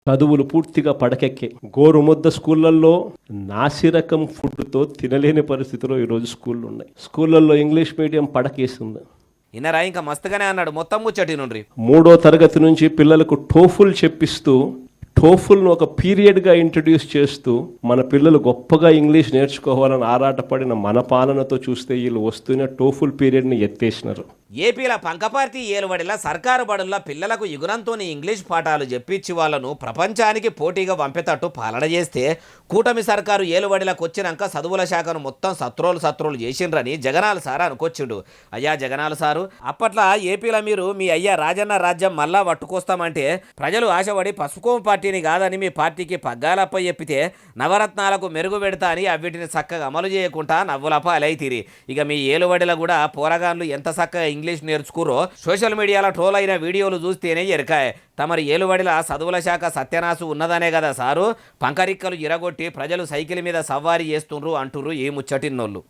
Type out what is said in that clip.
చదువులు పూర్తిగా పడకెక్కే గోరుముద్ద స్కూళ్ళల్లో నాసిరకం ఫుడ్తో తినలేని పరిస్థితిలో ఈరోజు స్కూళ్ళు ఉన్నాయి. స్కూళ్ళల్లో ఇంగ్లీష్ మీడియం పడకేసింది. ఇన్నరా ఇంకా మస్తుగానే అన్నాడు మొత్తం ముచ్చటి నుండి. 3వ తరగతి నుంచి పిల్లలకు టోఫుల్ చెప్పిస్తూ టోఫుల్ను ఒక పీరియడ్గా ఇంట్రడ్యూస్ చేస్తూ మన పిల్లలు గొప్పగా ఇంగ్లీష్ నేర్చుకోవాలని ఆరాటపడిన మన పాలనతో చూస్తే వీళ్ళు వస్తున్న టోఫుల్ పీరియడ్ని ఎత్తేసినారు. ఏపీల పంకపార్టీ ఏలుబడిలా సర్కారు బడుల్లో పిల్లలకు యుగురంతోని ఇంగ్లీష్ పాఠాలు చెప్పించి వాళ్ళను ప్రపంచానికి పోటీగా పంపేటట్టు పాలన చేస్తే కూటమి సర్కారు ఏలుబడిలకు వచ్చినాక చదువుల శాఖను మొత్తం సత్రోలు చేసిండ్రని జగనాల సార్ అనుకొచ్చిండు. అయ్యా జగనాల సారు, అప్పట్లో ఏపీలో మీరు మీ అయ్యా రాజన్న రాజ్యం మళ్ళా పట్టుకొస్తామంటే ప్రజలు ఆశపడి పసుపుకోమ పార్టీని కాదని మీ పార్టీకి పగ్గాలప్ప చెప్పితే నవరత్నాలకు మెరుగు పెడతా అని అవిటిని చక్కగా అమలు చేయకుండా నవ్వులపాలైతిరి. ఇక మీ ఏలుబడిలో కూడా పోరగాన్లు ఎంత చక్కగా ఇంగ్లీష్ నేర్చుకురో సోషల్ మీడియాలో ట్రోల్ అయిన వీడియోలు చూస్తేనే ఎరకాయ. తమరి ఏలుబడిల చదువుల శాఖ సత్యనాశు ఉన్నదనే కదా సారు పంకరిక్కలు ఇరగొట్టి ప్రజలు సైకిల్ మీద సవారీ చేస్తుండ్రు అంటుర్రు ఈ ముచ్చటిన్నోళ్ళు.